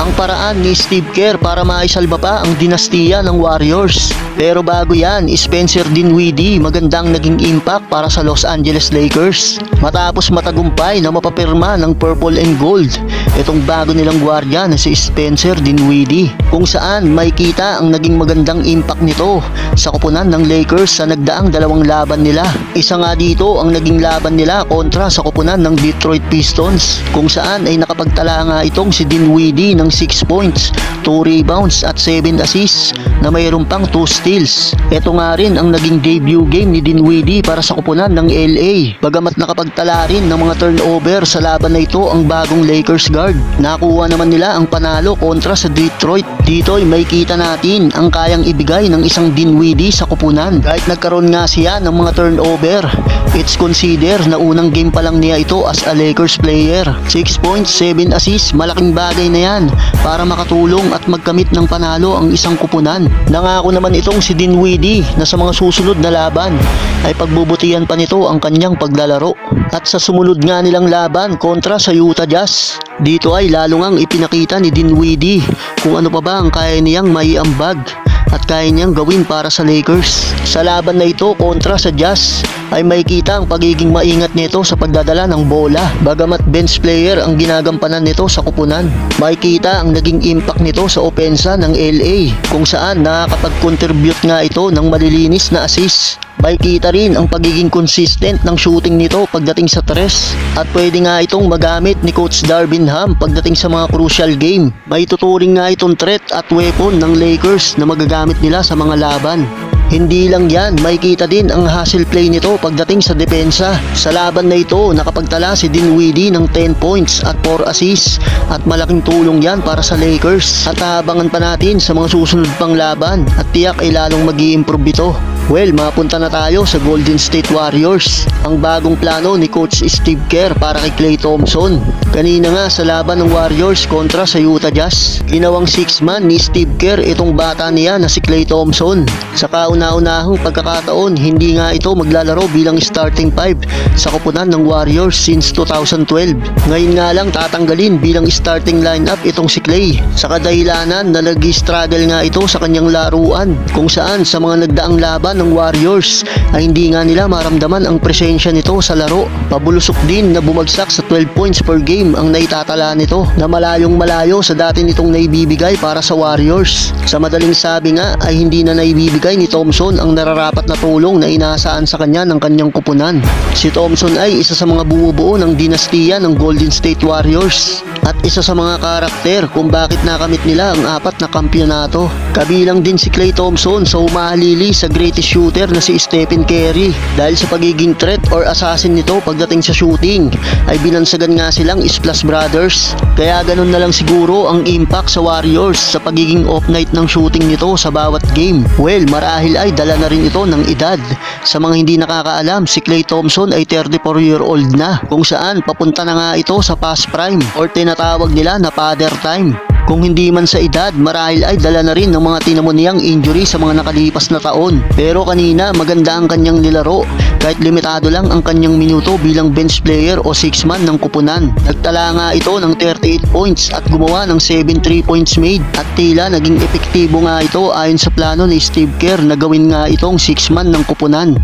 ang paraan ni Steve Kerr para maisalba pa ang dinastiya ng Warriors. Pero bago yan, Spencer Dinwiddie magandang naging impact para sa Los Angeles Lakers. Matapos matagumpay na mapapirma ng purple and gold, itong bago nilang gwardiya na si Spencer Dinwiddie, kung saan may kita ang naging magandang impact nito sa koponan ng Lakers sa nagdaang dalawang laban nila. Isa nga dito ang naging laban nila kontra sa koponan ng Detroit Pistons, kung saan ay nakapagtala nga itong si Dinwiddie ng 6 points, 2 rebounds at 7 assists na mayroon pang 2 steals. Ito nga rin ang naging debut game ni Dinwiddie para sa koponan ng LA. Bagamat nakapagtala rin ng mga turnover sa laban na ito ang bagong Lakers guard, nakuha naman nila ang panalo kontra sa Detroit. Dito ay may kita natin ang kayang ibigay ng isang Dinwiddie sa koponan. Kahit nagkaroon nga siya ng mga turnover, it's consider na unang game pa lang niya ito as a Lakers player. 6 points, 7 assists, malaking bagay na yan para makatulong at magkamit ng panalo ang isang koponan. Nangako naman itong si Dinwiddie na sa mga susunod na laban ay pagbubutihan pa nito ang kanyang paglalaro. At sa sumunod nga nilang laban kontra sa Utah Jazz, dito ay lalo ngang ipinakita ni Dinwiddie kung ano pa ba ang kaya niyang maiambag at kaya niyang gawin para sa Lakers. Sa laban na ito kontra sa Jazz ay may kita ang pagiging maingat nito sa pagdadala ng bola. Bagamat bench player ang ginagampanan nito sa koponan, may kita ang naging impact nito sa opensa ng LA, kung saan nakakapag-contribute nga ito ng malilinis na assist. May kita rin ang pagiging consistent ng shooting nito pagdating sa tres, at pwede nga itong magamit ni Coach Darvin Ham pagdating sa mga crucial game. May tuturing nga itong threat at weapon ng Lakers na magagamit nila sa mga laban. Hindi lang yan, may kita din ang hustle play nito pagdating sa depensa. Sa laban na ito, nakapagtala si Dinwiddie ng 10 points at 4 assists, at malaking tulong yan para sa Lakers. At habangan pa natin sa mga susunod pang laban at tiyak ay lalong mag-i-improve ito. Well, mapunta na tayo sa Golden State Warriors. Ang bagong plano ni Coach Steve Kerr para kay Klay Thompson. Kanina nga sa laban ng Warriors kontra sa Utah Jazz, ginawang 6-man ni Steve Kerr itong bata niya na si Klay Thompson. Sa kauna-unahang pagkakataon, hindi nga ito maglalaro bilang starting 5 sa koponan ng Warriors since 2012. Ngayon nga lang tatanggalin bilang starting lineup itong si Klay, sa kadahilanan na nag-struggle nga ito sa kanyang laruan, kung saan sa mga nagdaang laban ng Warriors ay hindi nga nila maramdaman ang presensya nito sa laro. Pabulusok din na bumagsak sa 12 points per game ang naitatala nito, na malayong malayo sa dati nitong naibibigay para sa Warriors. Sa madaling sabi nga ay hindi na naibibigay ni Thompson ang nararapat na tulong na inaasahan sa kanya ng kanyang koponan. Si Thompson ay isa sa mga bumubuo ng dinastiya ng Golden State Warriors at isa sa mga karakter kung bakit nakamit nila ang 4 na kampyonato. Kabilang din si Klay Thompson sa humahalili sa greatest shooter na si Stephen Curry. Dahil sa pagiging threat or assassin nito pagdating sa shooting ay binansagan nga silang Splash Brothers. Kaya ganun na lang siguro ang impact sa Warriors sa pagiging off night ng shooting nito sa bawat game. Well, marahil ay dala na rin ito ng edad. Sa mga hindi nakakaalam, si Klay Thompson ay 34-year-old na, kung saan papunta na nga ito sa past prime or tinatawag nila na father time. Kung hindi man sa edad, marahil ay dala na rin ng mga tinamoniyang injury sa mga nakalipas na taon. Pero kanina maganda ang kanyang nilaro, kahit limitado lang ang kanyang minuto bilang bench player o 6-man ng koponan. Nagtala nga ito ng 38 points at gumawa ng 7 3 points made, at tila naging epektibo nga ito ayon sa plano ni Steve Kerr na gawin nga itong 6-man ng koponan.